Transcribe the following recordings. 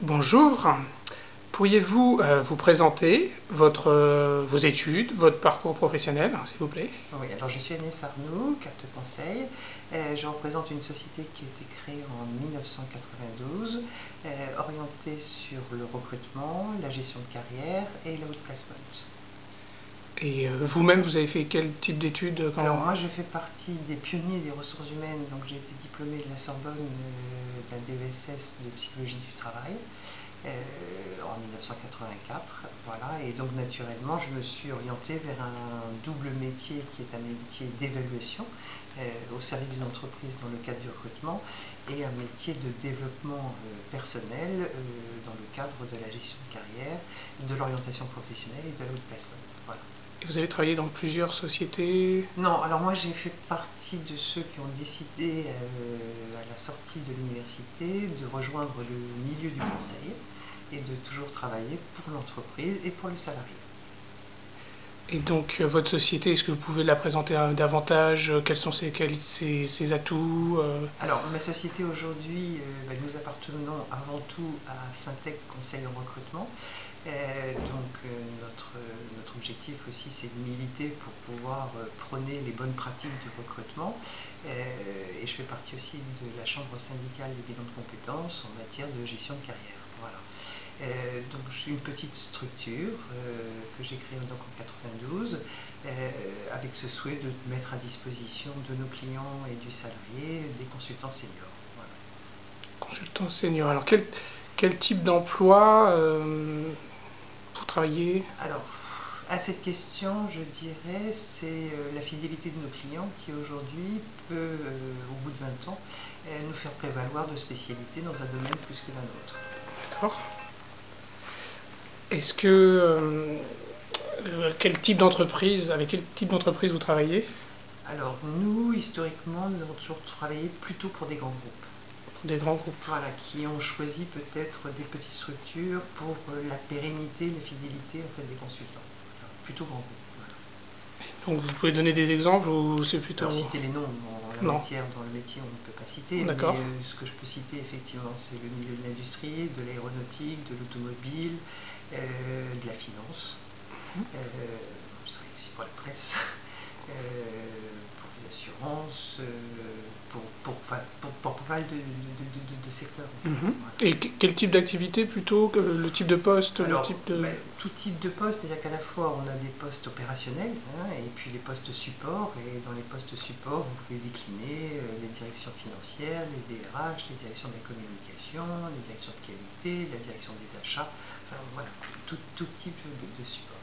Bonjour, pourriez-vous vous présenter vos études, votre parcours professionnel, s'il vous plaît? Oui, alors je suis Agnès Arnoux, carte conseil. Je représente une société qui a été créée en 1992, orientée sur le recrutement, la gestion de carrière et l'outplacement. Et vous-même, vous avez fait quel type d'études Alors moi je fais partie des pionniers des ressources humaines, donc j'ai été diplômée de la Sorbonne d'un DESS de psychologie du travail. En 1984, voilà, et donc naturellement je me suis orientée vers un double métier qui est un métier d'évaluation au service des entreprises dans le cadre du recrutement et un métier de développement personnel dans le cadre de la gestion de carrière, de l'orientation professionnelle et de l'outplacement. Voilà. Et vous avez travaillé dans plusieurs sociétés? Non, alors moi j'ai fait partie de ceux qui ont décidé à la sortie de l'université de rejoindre le milieu du conseil et de toujours travailler pour l'entreprise et pour le salarié. Et donc, votre société, est-ce que vous pouvez la présenter davantage? Quels sont ses atouts? Alors, ma société aujourd'hui, nous appartenons avant tout à Syntec Conseil en recrutement. Notre objectif aussi, c'est de militer pour pouvoir prôner les bonnes pratiques du recrutement. Et je fais partie aussi de la chambre syndicale des bilans de compétences en matière de gestion de carrière. Voilà. Donc je suis une petite structure que j'ai créée donc en 92 avec ce souhait de mettre à disposition de nos clients et du salarié des consultants seniors. Voilà. Consultant senior. Alors, quel type d'emploi vous travaillez? Alors, à cette question, je dirais, c'est la fidélité de nos clients qui aujourd'hui peut, au bout de 20 ans, nous faire prévaloir de spécialité dans un domaine plus que d'un autre. D'accord. Est-ce que quel type d'entreprise, avec quel type d'entreprise vous travaillez? Alors, nous, historiquement, nous avons toujours travaillé plutôt pour des grands groupes. Des grands groupes. Voilà, qui ont choisi peut-être des petites structures pour la pérennité, la fidélité en fait, des consultants. Voilà, plutôt grands groupes. Voilà. Donc vous pouvez donner des exemples ou c'est plutôt... Alors citer les noms, Non. dans le métier on ne peut pas citer, mais ce que je peux citer effectivement c'est le milieu de l'industrie, de l'aéronautique, de l'automobile, de la finance. Je travaille aussi pour la presse, pour les assurances, pour pas mal de secteurs. Voilà. Et quel type d'activité plutôt? Le type de poste? Alors, le type de... tout type de poste, c'est-à-dire qu'à la fois on a des postes opérationnels et puis les postes support. Et dans les postes support, vous pouvez décliner les directions financières, les DRH, les directions de la communication, les directions de qualité, la direction des achats. Enfin, voilà, tout type de support.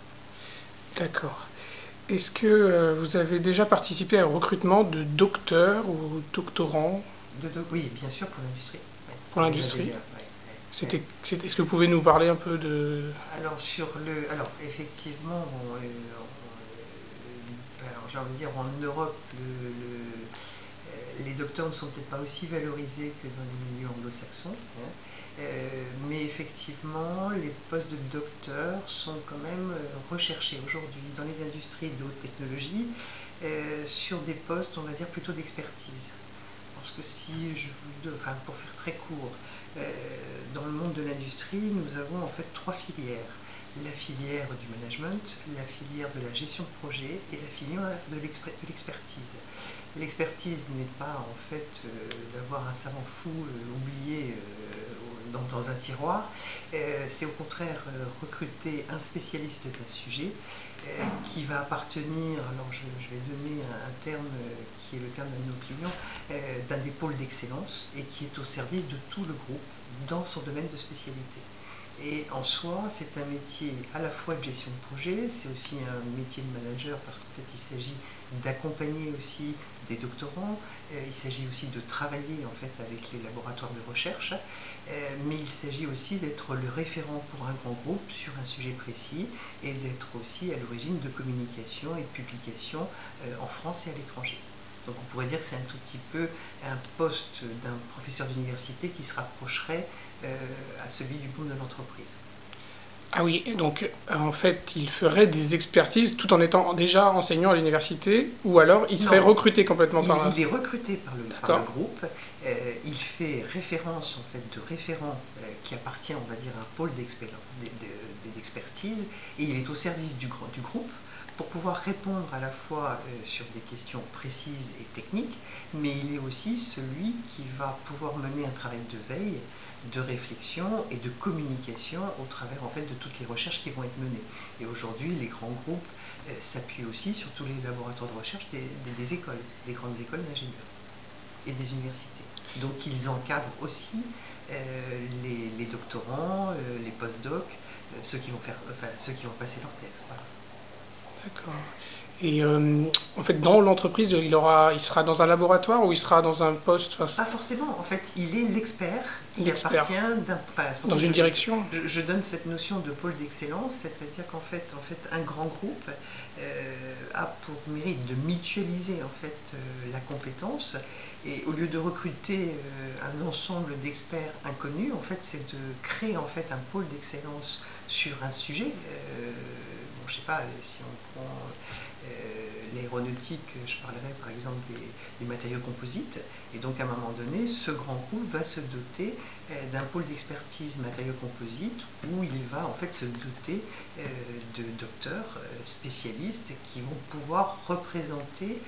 D'accord. Est-ce que vous avez déjà participé au recrutement de docteurs ou doctorants? Oui, bien sûr, pour l'industrie. Ouais. Pour l'industrie. Est-ce que vous pouvez nous parler un peu de... Alors effectivement, j'ai envie de dire, en Europe, les docteurs ne sont peut-être pas aussi valorisés que dans les milieux anglo-saxons, mais effectivement, les postes de docteurs sont quand même recherchés aujourd'hui dans les industries de haute technologie sur des postes, on va dire, plutôt d'expertise. Parce que pour faire très court, dans le monde de l'industrie, nous avons en fait trois filières. La filière du management, la filière de la gestion de projet et la filière de l'expertise. L'expertise n'est pas en fait d'avoir un savant fou oublié dans un tiroir, c'est au contraire recruter un spécialiste d'un sujet qui va appartenir, alors je vais donner un terme qui est le terme d'un de nos clients, d'un des pôles d'excellence et qui est au service de tout le groupe dans son domaine de spécialité. Et en soi, c'est un métier à la fois de gestion de projet, c'est aussi un métier de manager parce qu'en fait, il s'agit d'accompagner aussi des doctorants, il s'agit aussi de travailler en fait avec les laboratoires de recherche, mais il s'agit aussi d'être le référent pour un grand groupe sur un sujet précis et d'être aussi à l'origine de communication et de publication en France et à l'étranger. Donc on pourrait dire que c'est un tout petit peu un poste d'un professeur d'université qui se rapprocherait à celui du boom de l'entreprise. Ah oui, et donc en fait, il ferait des expertises tout en étant déjà enseignant à l'université, ou alors il serait Non, recruté complètement par là. il est recruté par le D'accord. groupe, il fait référence en fait de référent qui appartient, on va dire, à un pôle d'expertise, et il est au service du groupe pour pouvoir répondre à la fois sur des questions précises et techniques, mais il est aussi celui qui va pouvoir mener un travail de veille, de réflexion et de communication au travers en fait de toutes les recherches qui vont être menées. Et aujourd'hui, les grands groupes s'appuient aussi sur tous les laboratoires de recherche des écoles, des grandes écoles d'ingénieurs et des universités. Donc ils encadrent aussi les doctorants, les postdocs, ceux qui vont ceux qui vont passer leur thèse. Voilà. D'accord. Et en fait, dans l'entreprise, il sera dans un laboratoire ou il sera dans un poste, enfin, Pas forcément, en fait, il est l'expert qui l'expert appartient d'un. Enfin, c'est pour ça dans que une direction? je donne cette notion de pôle d'excellence, c'est-à-dire qu'en fait, un grand groupe a pour mérite de mutualiser en fait la compétence, et au lieu de recruter un ensemble d'experts inconnus, en fait, c'est de créer en fait un pôle d'excellence sur un sujet. Bon, je sais pas si on prend l'aéronautique, je parlerai par exemple des matériaux composites, et donc à un moment donné, ce grand groupe va se doter d'un pôle d'expertise matériaux composites où il va en fait se doter de docteurs spécialistes qui vont pouvoir représenter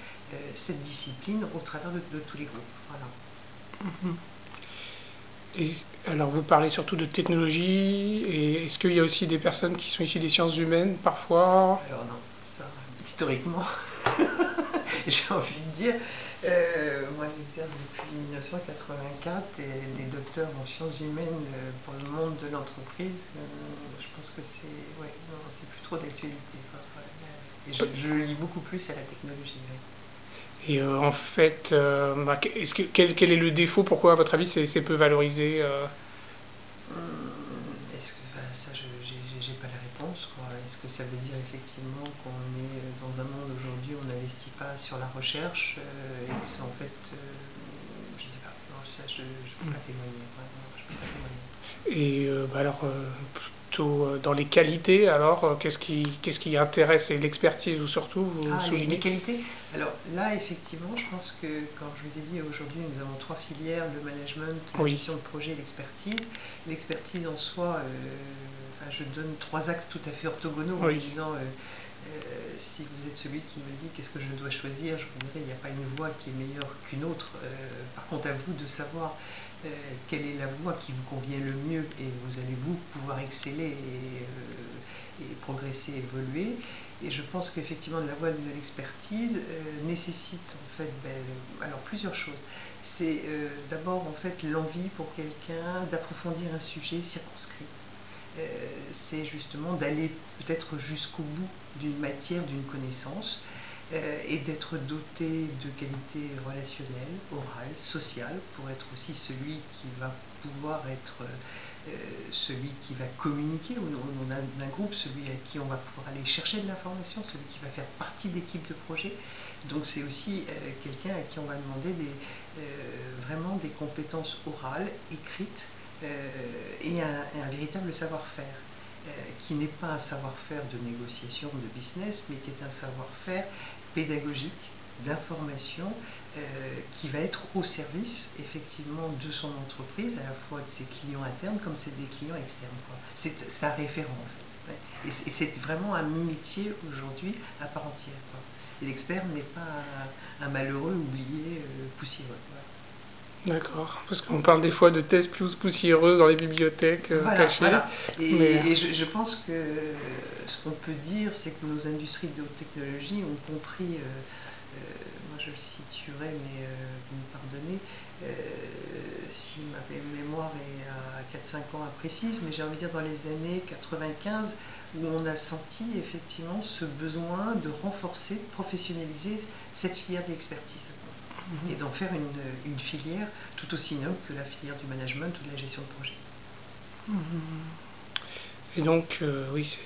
cette discipline au travers de tous les groupes. Voilà. Et alors, vous parlez surtout de technologie, et est-ce qu'il y a aussi des personnes qui sont issues des sciences humaines parfois? Alors non, ça, historiquement, j'ai envie de dire, moi j'exerce depuis 1984 et des docteurs en sciences humaines pour le monde de l'entreprise, je pense que c'est ouais, non, c'est plus trop d'actualité. Et je lis beaucoup plus à la technologie. Ouais. Et en fait, bah, quel est le défaut? Pourquoi, à votre avis, c'est peu valorisé? Est-ce que enfin, ça, j'ai pas la réponse, quoi. Est-ce que ça veut dire effectivement qu'on est dans un monde aujourd'hui où on n'investit pas sur la recherche et que c'est en fait, je sais pas. Non, ça, je peux pas témoigner. Ouais, non, je peux pas témoigner. Et bah alors, plutôt dans les qualités, alors, qu'est-ce qui intéresse? Et l'expertise, ou surtout, vous Ah, les soulignez? qualités. Alors là, effectivement, je pense que, quand je vous ai dit aujourd'hui, nous avons trois filières, le management, la Oui, gestion de projet et l'expertise. L'expertise en soi, enfin, je donne trois axes tout à fait orthogonaux en oui. disant, si vous êtes celui qui me dit qu'est-ce que je dois choisir, je vous dirai, il n'y a pas une voie qui est meilleure qu'une autre. Par contre, à vous de savoir quelle est la voie qui vous convient le mieux, et vous allez vous pouvoir exceller et progresser, évoluer. Et je pense qu'effectivement la voie de l'expertise nécessite en fait alors plusieurs choses. C'est d'abord en fait l'envie pour quelqu'un d'approfondir un sujet circonscrit. C'est justement d'aller peut-être jusqu'au bout d'une matière, d'une connaissance, et d'être doté de qualités relationnelles, orales, sociales, pour être aussi celui qui va pouvoir être celui qui va communiquer au nom d'un groupe, celui à qui on va pouvoir aller chercher de l'information, celui qui va faire partie d'équipes de projet. Donc c'est aussi quelqu'un à qui on va demander vraiment des compétences orales, écrites, et un véritable savoir-faire, qui n'est pas un savoir-faire de négociation, de business, mais qui est un savoir-faire pédagogique, d'information, qui va être au service effectivement de son entreprise, à la fois de ses clients internes comme des clients externes. C'est un référent en fait. Ouais. Et c'est vraiment un métier aujourd'hui à part entière. Quoi. Et l'expert n'est pas un malheureux oublié, poussiéreux. Voilà. D'accord. Parce qu'on parle des fois de thèses plus poussiéreuses dans les bibliothèques Voilà, cachées. voilà. Mais Et je pense que ce qu'on peut dire, c'est que nos industries de haute technologie ont compris, moi je le situerai, mais vous me pardonnez, si ma mémoire est à 4-5 ans imprécise, mais j'ai envie de dire dans les années 95, où on a senti effectivement ce besoin de renforcer, de professionnaliser cette filière d'expertise et d'en faire une filière tout aussi noble que la filière du management ou de la gestion de projet. et donc, oui,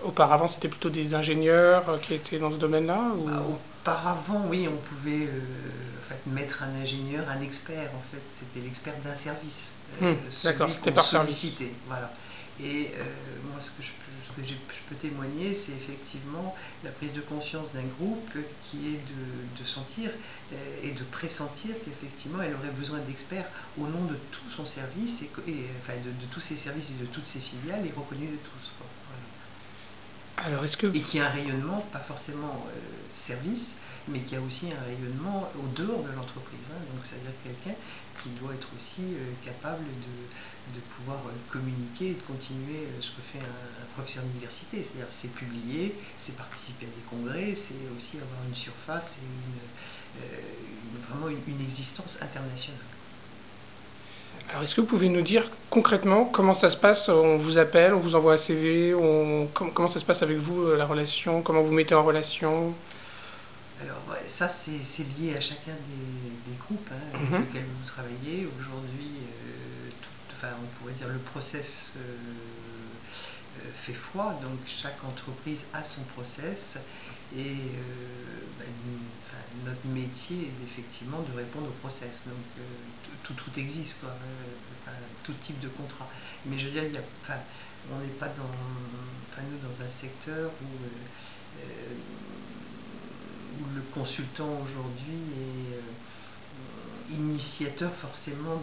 auparavant, c'était plutôt des ingénieurs qui étaient dans ce domaine-là, ou... Bah, auparavant, oui, on pouvait en fait, mettre un ingénieur, un expert, en fait, c'était l'expert d'un service, D'accord, celui c'était qu'on par service. sollicitait. Voilà. Et moi, je peux témoigner, c'est effectivement la prise de conscience d'un groupe qui est de sentir et de pressentir qu'effectivement, elle aurait besoin d'experts au nom de tout son service, enfin de tous ses services et de toutes ses filiales, et reconnu de tous, quoi. Voilà. Alors, est-ce que... Et qui a un rayonnement, pas forcément service, mais qui a aussi un rayonnement au dehors de l'entreprise. Hein. Donc, c'est-à-dire quelqu'un qui doit être aussi capable de pouvoir communiquer et de continuer ce que fait un professeur d'université. C'est-à-dire c'est publier, c'est participer à des congrès, c'est aussi avoir une surface et vraiment une existence internationale. Alors, est-ce que vous pouvez nous dire concrètement comment ça se passe? On vous appelle, on vous envoie un CV, comment ça se passe avec vous, la relation? Comment vous mettez en relation? Alors, ça, c'est lié à chacun des groupes avec lesquels vous travaillez. Aujourd'hui, on pourrait dire le process fait foi, donc chaque entreprise a son process et notre métier est effectivement de répondre au process. Donc tout existe, quoi, tout type de contrat. Mais je veux dire, on n'est pas dans un secteur où le consultant aujourd'hui est initiateur forcément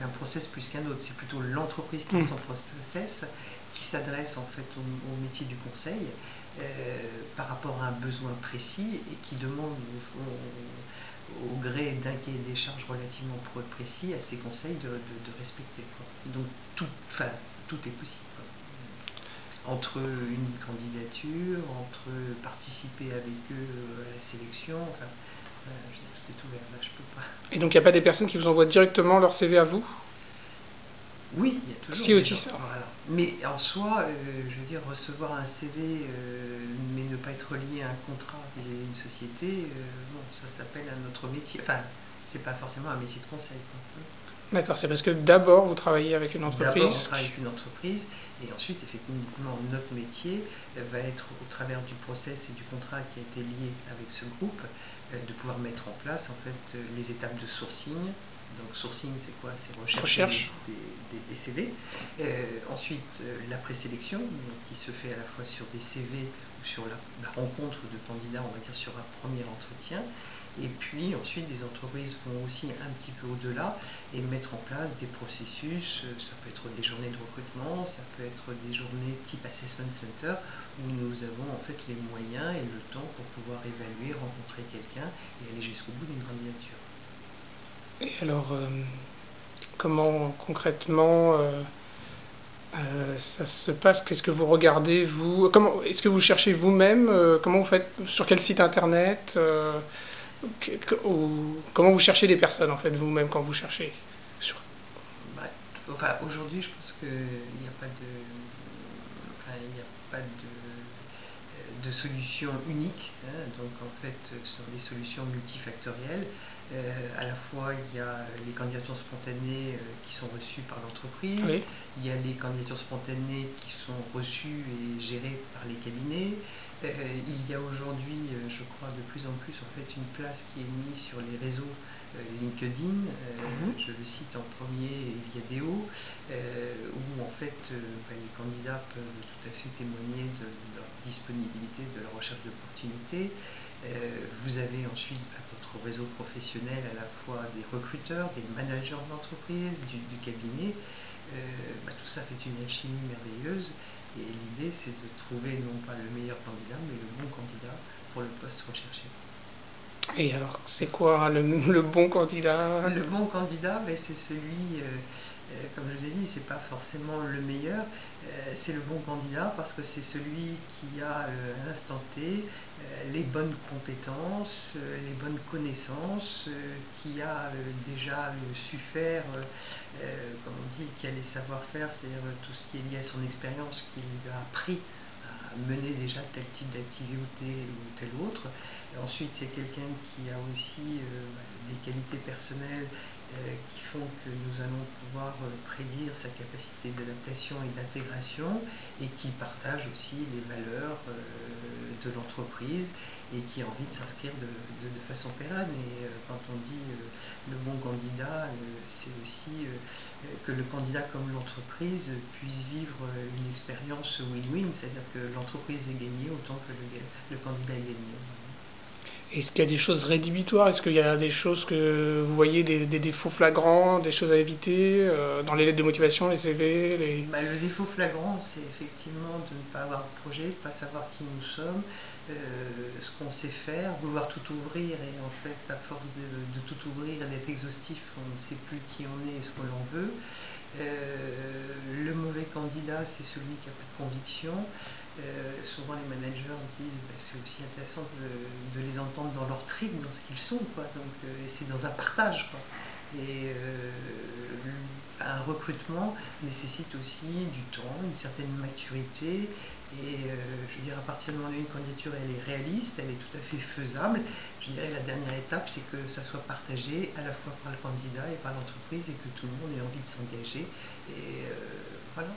d'un process plus qu'un autre. C'est plutôt l'entreprise qui a son process, qui s'adresse en fait au métier du conseil par rapport à un besoin précis et qui demande au gré d'un cahier des charges relativement précis à ses conseils de respecter, quoi. Donc tout est possible, quoi. Entre une candidature, entre participer avec eux à la sélection, tout est ouvert, là je peux pas. Et donc il n'y a pas des personnes qui vous envoient directement leur CV à vous? Oui, il y a toujours. Si aussi ça. Voilà. Mais en soi, je veux dire, recevoir un CV, mais ne pas être lié à un contrat vis-à-vis d'une société, ça s'appelle un autre métier. Enfin, c'est pas forcément un métier de conseil, quoi. D'accord, c'est parce que d'abord vous travaillez avec une entreprise. D'abord on travaille avec une entreprise et ensuite effectivement notre métier va être au travers du process et du contrat qui a été lié avec ce groupe de pouvoir mettre en place en fait les étapes de sourcing. Donc sourcing c'est quoi? C'est recherche des CV. Ensuite la présélection qui se fait à la fois sur des CV ou sur la rencontre de candidats, on va dire sur un premier entretien. Et puis ensuite, des entreprises vont aussi un petit peu au-delà et mettre en place des processus. Ça peut être des journées de recrutement, ça peut être des journées type assessment center où nous avons en fait les moyens et le temps pour pouvoir évaluer, rencontrer quelqu'un et aller jusqu'au bout d'une candidature. Et alors, comment concrètement ça se passe? Qu'est-ce que vous regardez, vous? Est-ce que vous cherchez vous-même? Comment vous faites? Sur quel site internet? Comment vous cherchez des personnes en fait vous-même quand vous cherchez? Aujourd'hui je pense qu'il n'y a pas de solution unique, hein. Donc en fait ce sont des solutions multifactorielles. À la fois il y a les candidatures spontanées qui sont reçues par l'entreprise, Oui. il y a les candidatures spontanées qui sont reçues et gérées par les cabinets. Il y a aujourd'hui, je crois, de plus en plus en fait une place qui est mise sur les réseaux LinkedIn, je le cite en premier, et Viadeo, où en fait les candidats peuvent tout à fait témoigner de leur disponibilité, de leur recherche d'opportunités. Vous avez ensuite votre réseau professionnel à la fois des recruteurs, des managers d'entreprise, du cabinet. Tout ça fait une alchimie merveilleuse. Et l'idée, c'est de trouver non pas le meilleur candidat, mais le bon candidat pour le poste recherché. Et alors, c'est quoi le bon candidat? Le bon candidat, c'est celui, comme je vous ai dit, c'est pas forcément le meilleur, c'est le bon candidat parce que c'est celui qui a à l'instant T les bonnes compétences, les bonnes connaissances, qui a déjà su faire, comme on dit, qui a les savoir-faire, c'est-à-dire tout ce qui est lié à son expérience, qui lui a appris à mener déjà tel type d'activité ou tel autre. Et ensuite, c'est quelqu'un qui a aussi des qualités personnelles qui font que nous allons pouvoir prédire sa capacité d'adaptation et d'intégration et qui partagent aussi les valeurs de l'entreprise et qui a envie de s'inscrire de façon pérenne. Et quand on dit le bon candidat, c'est aussi que le candidat comme l'entreprise puisse vivre une expérience win-win, c'est-à-dire que l'entreprise est gagnée autant que le candidat est gagné. Est-ce qu'il y a des choses rédhibitoires? Est-ce qu'il y a des choses que vous voyez, des défauts flagrants, des choses à éviter dans les lettres de motivation, les CV, les... Le défaut flagrant, c'est effectivement de ne pas avoir de projet, de ne pas savoir qui nous sommes, ce qu'on sait faire, vouloir tout ouvrir et en fait, à force de tout ouvrir et d'être exhaustif, on ne sait plus qui on est et ce que l'on veut. Le mauvais candidat, c'est celui qui n'a pas de conviction. Souvent les managers disent c'est aussi intéressant de les entendre dans leur trip, dans ce qu'ils sont, quoi. Donc, et c'est dans un partage, quoi. Et un recrutement nécessite aussi du temps, une certaine maturité. Et je veux dire, à partir du moment où une candidature elle est réaliste, elle est tout à fait faisable, je dirais la dernière étape, c'est que ça soit partagé à la fois par le candidat et par l'entreprise et que tout le monde ait envie de s'engager. Et voilà.